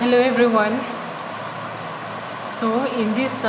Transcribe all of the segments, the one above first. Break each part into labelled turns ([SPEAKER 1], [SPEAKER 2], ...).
[SPEAKER 1] Hello everyone. So in this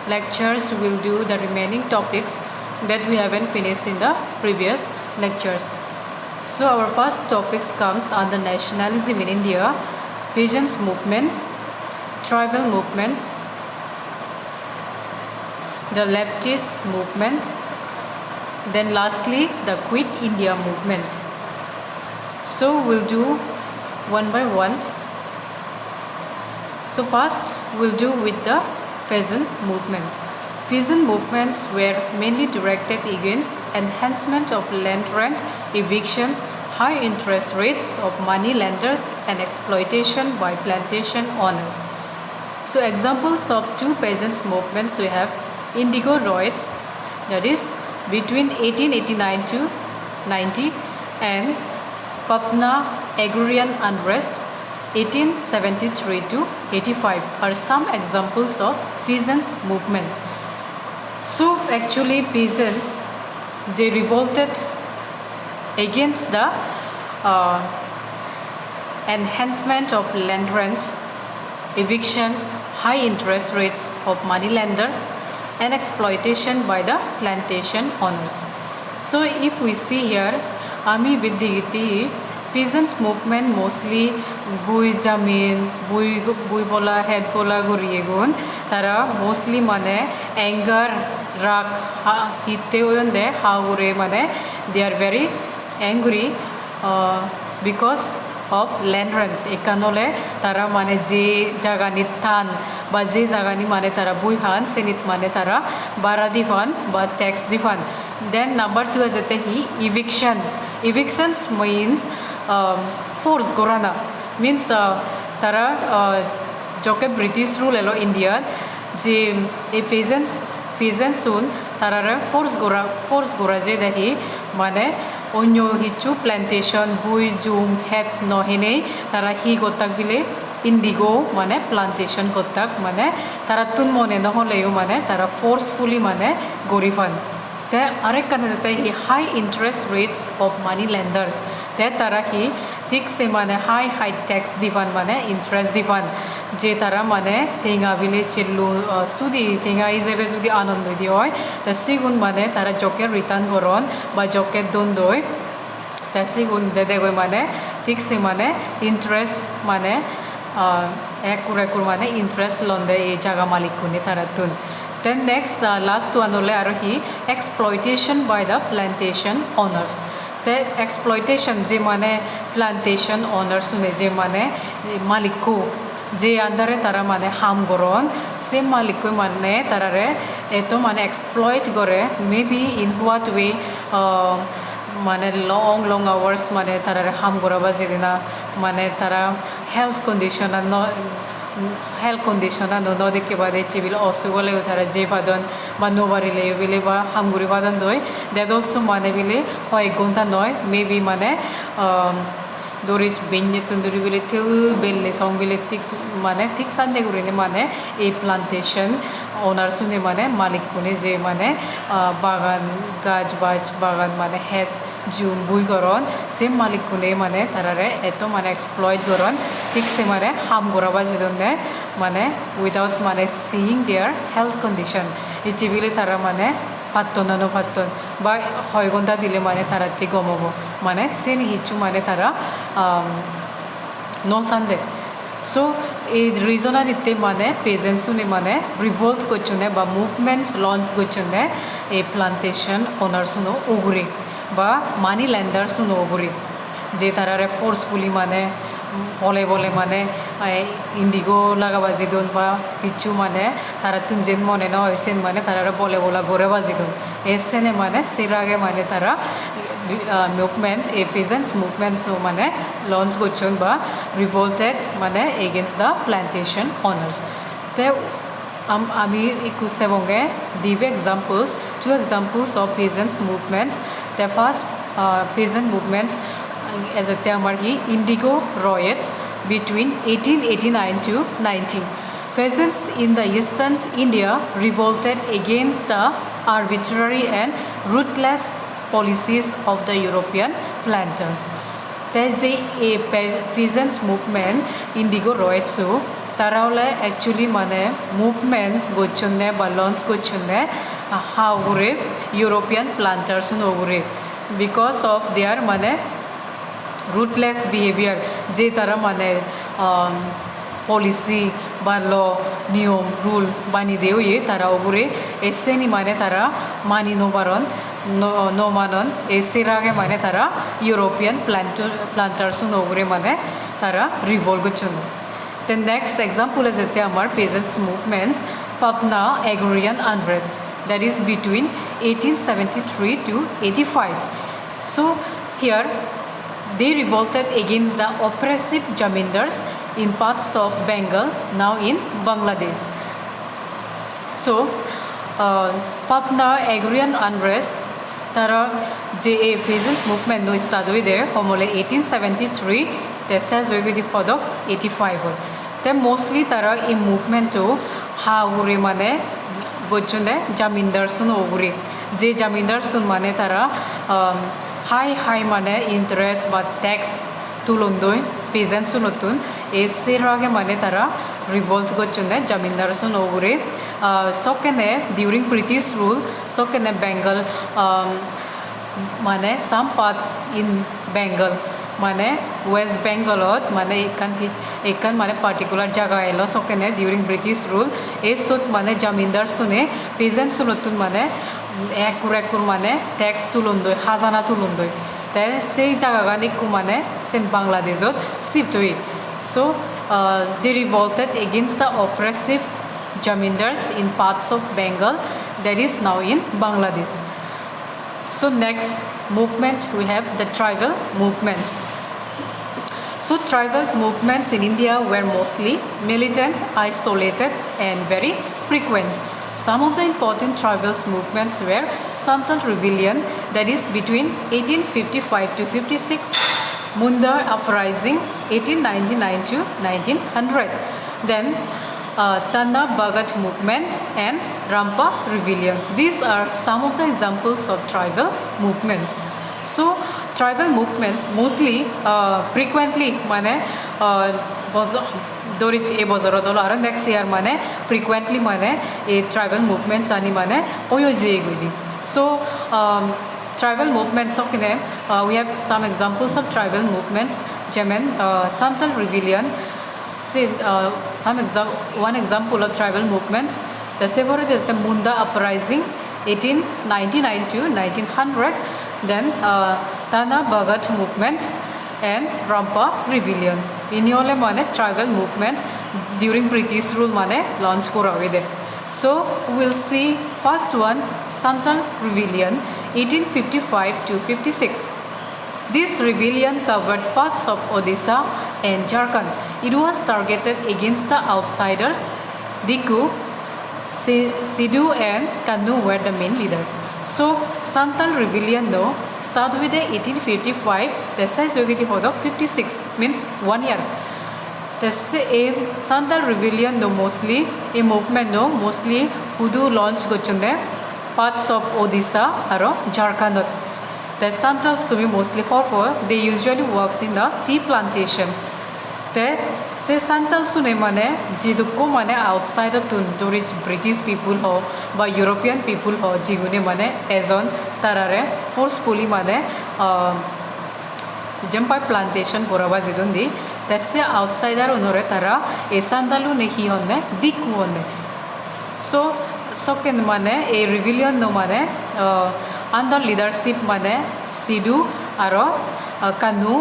[SPEAKER 1] lectures we'll do the remaining topics that we haven't finished in the previous lectures. So our first topics comes under nationalism in India, Pheasant Movement, tribal movements, the Leftist Movement, then lastly the Quit India movement. So we'll do one by one. So first we'll do with the Pheasant Movement. Pheasant movements were mainly directed against enhancement of land rent, evictions, high interest rates of money lenders and exploitation by plantation owners. So examples of two peasants movements we have Indigo riots, that is between 1889 to 90, and Patna agrarian unrest 1873 to 85 are some examples of peasants movement. So actually peasants, they revolted against the enhancement of land rent, eviction, high interest rates of money lenders and exploitation by the plantation owners. So if we see here, Ami Vidyiti, peasants movement mostly bui jamin, bui bola, head bola guriegun, tara mostly mane anger, rag, hitte oyonde, haure mane, they are very angry because of land rent. Ekanole tara mane je jagani tan, ba je jagani mane tara bui han, senit mane tara bara difan, ba tax difan. Then number 2 is evictions. Evictions means force gorana, means tara joke British rule elo India je a peasants soon tara force gora je dahi mane onyo hichu plantation bui jum het no hene tara hi gotak bile indigo mane plantation gotak mane tara tun mone no holeyo mane tara forcefully mane gorifan. The arek high interest rates of money lenders. The tara hi tik se mane high tax divan mane interest divan. Je tara mane tenga bile chillu sudi tenga izebe sudi anondo dioi. The sigun mane tara joke return goron ba joke dondoi. The sigun dedego mane tik se mane interest mane ekurekur mane interest londe e jaga malikuni taratun. Then next, the last one is exploitation by the plantation owners. The exploitation je mane plantation owners ne je mane malikku je andare tara mane ham goron se malikku mane tarare eto mane exploit gore, maybe in what way mane long hours mane tarare ham gora bazidina mane tara health condition and no health condition and no de ke bade civil osugole utara je badon ba nobari le bile ba hamguri badan doi that also mane bile hoy gonta noy maybe mane dorich benye tunduri bile til belle song bile tix mane tix sande gurini mane a plantation owner sune mane malik kune je mane bagan gaj baj bagan mane head jum bui goron se malik kune mane tarare eto mane exploit goron tik se mane ham goraba jidonne mane without mane seeing their health condition ichibile tara mane patton no patton ba hoy gonda dile mane tarati gomobo mane sen hichu mane tara no sande. So a reason itte mane peasants ne mane revolt gochune ba movement launch gochune a plantation owners no uguri ba money lenders no uguri je tarare forcefully mane bole mane indigo laga bazidon ba hichu mane taratun jen mone no esen mane tarare bole gore bazidon esene mane sirage mane tara movement a peasants movement so mane launch gochun ba revolted mane against the plantation owners. Te ami ikusebonge give examples, two examples of peasants movements. The first peasant movements as a Tamarhi Indigo riots between 1889 to 90. Peasants in the eastern India revolted against the arbitrary and ruthless policies of the European planters. তে যে এই peasants movement indigo রয়েছে তারা হলে actually মানে movements করছেনে বা launch করছেনে হাউরে ইউরোপিয়ান প্লান্টার্স ওগুরে বিকজ অফ দেয়ার মানে রুটলেস বিহেভিয়ার যে তারা মানে পলিসি বা ল নিয়ম রুল বানি দেও তারা ওগুরে এসেনি মানে তারা মানি নবারণ নমানন এসের আগে মানে তারা ইউরোপিয়ান প্লান্টার্স ওগুরে মানে তারা রিভল্ট করছেন The next example is that our peasants movements Papna agrarian unrest that is between 1873 to 85. So here they revolted against the oppressive Jamindars in parts of Bengal, now in Bangladesh. So Papna agrarian unrest tara je peasants movement no start hoy there homole 1873 te says hoy gidi podok 85 তে mostly তারা এই মুভমেন্টও হাউরে মানে বলছেন জামিনদার সুন ওগুরে যে জামিনদার সুন মানে তারা high মানে interest বা ট্যাক্স তুলন দই পেজেন্ট সুনতুন এসের আগে মানে তারা রিভল্ট করছেন জামিনদার সুন ওগুরে সকেনে ডিউরিং ব্রিটিশ রুল সকেনে বেঙ্গল মানে সাম পার্টস ইন বেঙ্গল মানে ওয়েস্ট বেঙ্গলত মানে এখান মানে পার্টিকুলার জায়গা এলো সকেনে ডিউরিং ব্রিটিশ রুল এই সুত মানে জামিনদার শুনে পেজেন্ট শুনতুন মানে একুর মানে ট্যাক্স তুলন দই হাজানা তুলন দই তাই সেই জায়গানিকু মানে সেন বাংলাদেশত শিফট হই so they revolted against the oppressive zamindars in parts of Bengal that is now in Bangladesh So next movement we have the tribal movements. So tribal movements in India were mostly militant, isolated and very frequent. Some of the important tribal movements were Santan Rebellion that is between 1855 to 56, Munda Uprising 1899 to 1900. Then Tana Bhagat movement and Rampa Rebellion. These are some of the examples of tribal movements. So tribal movements mostly frequently মানে দরিচ এ বছরত হলো আর next year মানে frequently মানে এই tribal movements আনি মানে ওই যে গই সো tribal movements ওখানে we have some examples of tribal movements যেমন Santan Rebellion. See, one example of tribal movements. The favorite is the Munda Uprising, 1899 to 1900. Then Tana Bhagat movement and Rampa Rebellion. In all mane tribal movements during British rule mane launch kora hoide. So we'll see first one Santan Rebellion, 1855 to 56. This rebellion covered parts of Odisha and Jharkhand. It was targeted against the outsiders. Diku, Sidhu and Kannu were the main leaders. So Santan Rebellion though started with the 1855. The size of 56 means 1 year. The Santan Rebellion though mostly a movement though mostly Hudu launched gochunde parts of Odisha aro Jharkhand. The Santals to be mostly for they usually works in the tea plantation. The Santals sune mane jidukko mane outside of Dorish British people ho ba European people ho jigune mane ezon tarare forcefully mane jumpai plantation koraba jidundi tesse outsider onore tara e Santalu ne hi honne dikku honne. So second mane a rebellion no mane under leadership mane Sidhu aro Kannu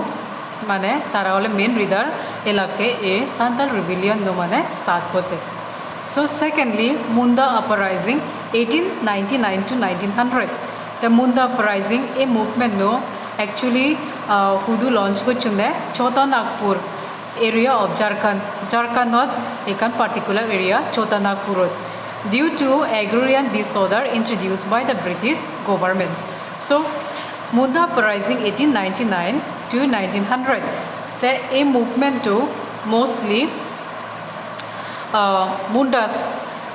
[SPEAKER 1] mane tara hole main leader elake a Santan Rebellion no mane start kote. So secondly Munda Uprising 1899 to 1900. The Munda Uprising a movement no actually Hudu launch gochunde Chota Nagpur area of Jharkhand not ekan particular area Chota Nagpur due to agrarian disorder introduced by the British government. So Munda Uprising 1899 to 1900. The a movement to mostly Mundas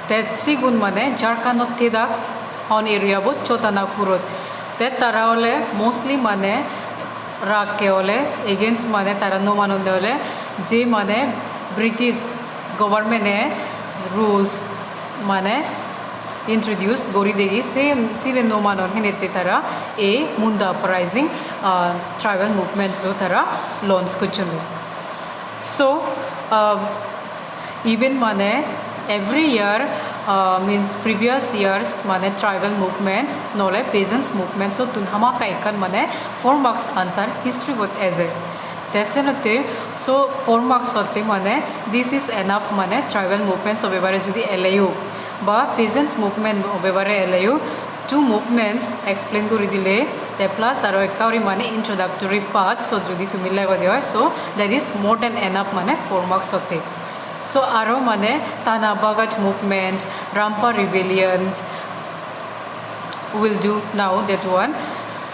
[SPEAKER 1] that Sigun mane Jharkhand teda on area bo Chota Nagpur that tara hole mostly mane রাখকে হলে against মানে তারা no মানন্দে হলে যে মানে British গভর্নমেন্টে rules মানে introduce gori degi se no manon henete tara a munda uprising tribal movements so tara launch kochundi so even mane every year means previous years mane tribal movements nole peasants movements so tun hama kaikan mane 4 marks answer history bot as a desenote so 4 marks hote mane this is enough mane tribal movements of ebare jodi LAU বা peasants movement obebare LAU two movements explain kori dile te plus aro ekkauri mane introductory part so jodi tumi lego diya so that is more than enough mane 4 marks hote so aro mane Tana Bagat movement Rampa Rebellion will do now that one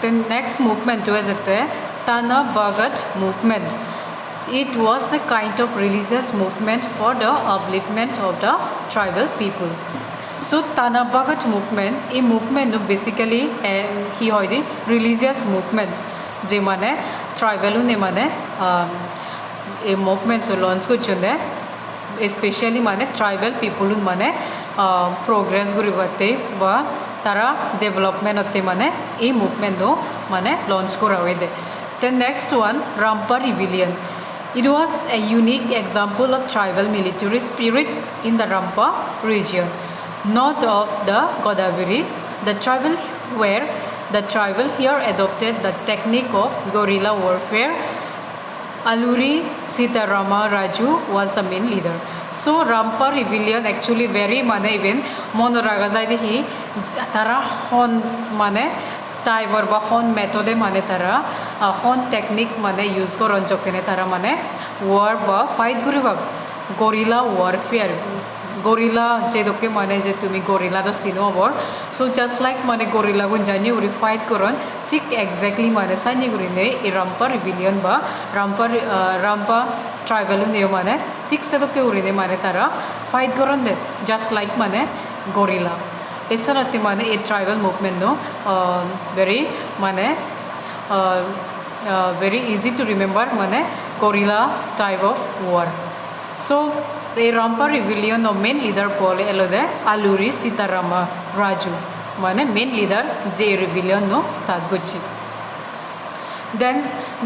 [SPEAKER 1] then next movement was the Tana Bagat movement. It was a kind of religious movement for the upliftment of the tribal people. So Tana Bagat movement, a movement basically he hoy the religious movement. Je mane tribal ne mane a movement so launch kochunde especially mane tribal people mane progress goribate ba tara development hote mane a movement no mane launch kora hoide. The next one Rampa Rebellion. It was a unique example of tribal military spirit in the Rampa region, north of the Godavari. The tribal here adopted the technique of guerrilla warfare. Aluri Sitarama Raju was the main leader. So Rampa Rebellion actually very mane even monoragazai hi tara hon mane টাইপৰ বা হন মেথডে মানে তারা হন technique মানে use করন যখনে তারা মানে ওয়ার বা ফাইট করিব গরিলা ওয়ারফেয়ার গরিলা যেদকে মানে যে তুমি গরিলা তো চিনো হবর সো জাস্ট লাইক মানে গরিলা গুণ জানি উড়ি ফাইট করন ঠিক এক্স্যাক্টলি মানে সাইনি গুড়িনে এই রাম্পা রিবিলিয়ন বা রাম্পা ট্রাইবেল নিয়ে মানে ঠিক সেদকে উড়িনে মানে তারা ফাইট করন দে জাস্ট লাইক মানে গরিলা এছাড়াতে মানে এই ট্রাইবেল মুভমেন্ট নো very মানে very easy to remember মানে guerrilla type of war. So এই Rampa Rebellion no main leader bole elode Aluri Sitarama Raju মানে main leader যে rebellion no start gochi. Then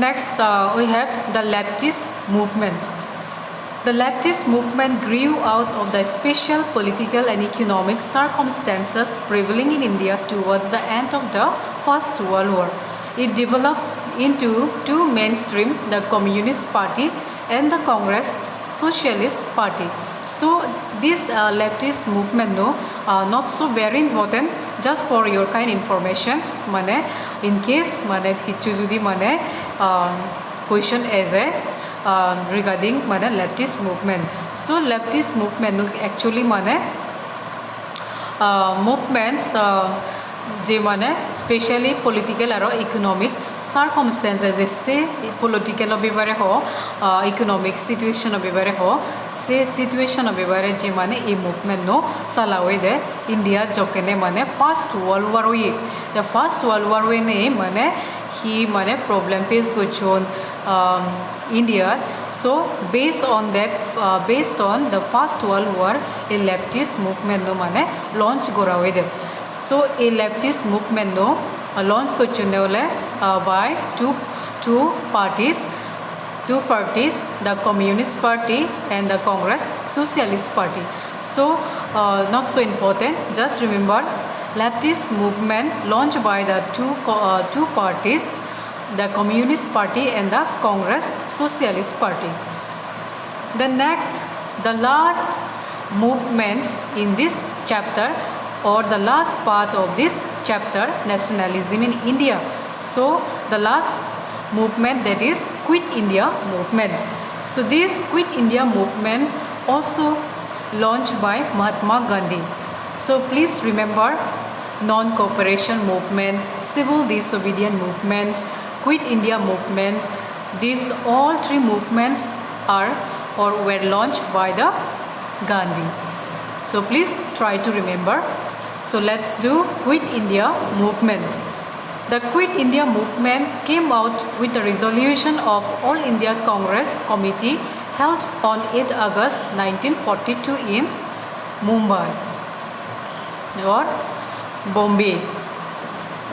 [SPEAKER 1] next we have the Leftist movement. The leftist movement grew out of the special political and economic circumstances prevailing in India towards the end of the First World War. It develops into two mainstream, the Communist Party and the Congress Socialist Party. So this leftist movement no not so very important, just for your kind information mane in case mane hichu jodi mane question as a regarding mane leftist movement. So leftist movement actually mane movements যে মানে specially political আর economic circumstances সে political বিবারে হ economic situation বিবারে হ সে situation বিবারে যে মানে এই movement নো চালাওয়ে দে ইন্ডিয়া যকেনে মানে ফার্স্ট ওয়ার্ল্ড ওয়ার ওয়ে দ্য ফার্স্ট ওয়ার্ল্ড ওয়ার ওয়ে নে মানে হি মানে প্রবলেম ফেস করছন India. So based on the First World War, a leftist movement no mane launch gora hoide. So a leftist movement no launch kochunde hole by two parties, the Communist Party and the Congress Socialist Party. So not so important, just remember leftist movement launched by the two parties, the Communist Party and the Congress Socialist Party. The last movement in this chapter or the last part of this chapter, nationalism in India. So the last movement, that is Quit India movement. So this Quit India movement also launched by Mahatma Gandhi. So please remember non-cooperation movement, civil disobedience movement, Quit India movement. These all three movements were launched by the Gandhi. So please try to remember. So let's do Quit India movement. The Quit India movement came out with the resolution of All India Congress Committee held on 8 August 1942 in Mumbai or Bombay.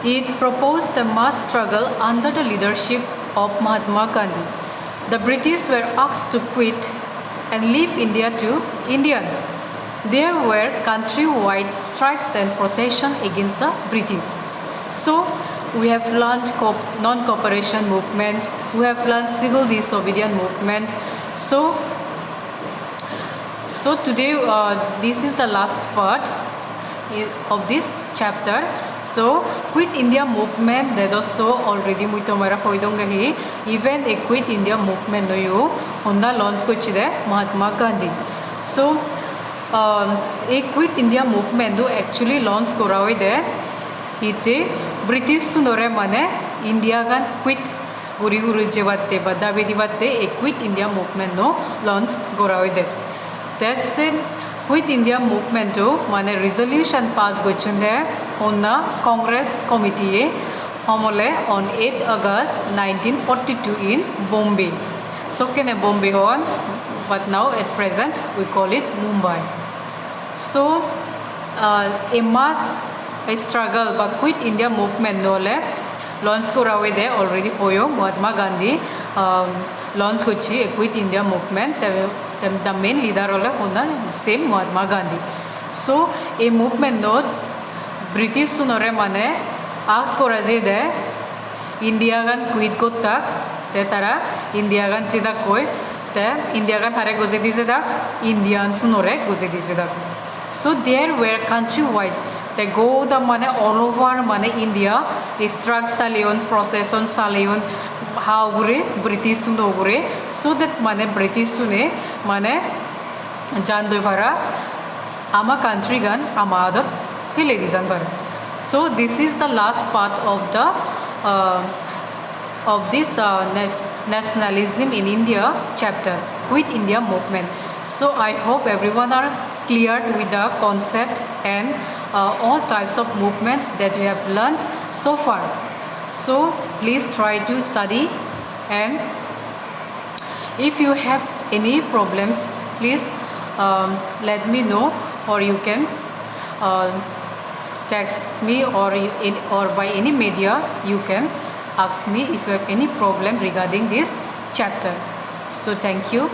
[SPEAKER 1] It proposed a mass struggle under the leadership of Mahatma Gandhi. The British were asked to quit and leave India to Indians. There were country-wide strikes and procession against the British. So we have learned non-cooperation movement, we have learned civil disobedience movement. So today this is the last part of this chapter. So Quit India movement that also already muitomara hoidongahi even a Quit India movement no you Honda launch kochide Mahatma Gandhi. So a Quit India movement do actually launch korawi de hite British sunore mane India gan quit guri jebatte badabi dibatte a Quit India movement no launch korawi de. That's Quit India movement to mane resolution pass gochunde on the Congress Committee homole on 8 August 1942 in Bombay. So can a Bombay on, but now at present we call it Mumbai. So a mass struggle but Quit India movement no le launch korawe de already hoyo Mahatma Gandhi launch kochi a Quit India movement. The main leader of the same Mahatma Gandhi. So a movement note British sunore mane ask koraje de India gan quit kotak te tara India gan chida koi te India gan hare goje dise da Indian sunore goje dise da. So there were countrywide they go the mane all over mane India struck salion procession salion how gure British suno gure so that mane British sune mane jan doi bhara ama country gan ama adat fele dizan bhara. So this is the last part of this nationalism in India chapter, Quit India movement. So I hope everyone are clear with the concept and all types of movements that we have learned so far. So please try to study, and if you have any problems please let me know, or you can text me, or by any media you can ask me if you have any problem regarding this chapter. So thank you.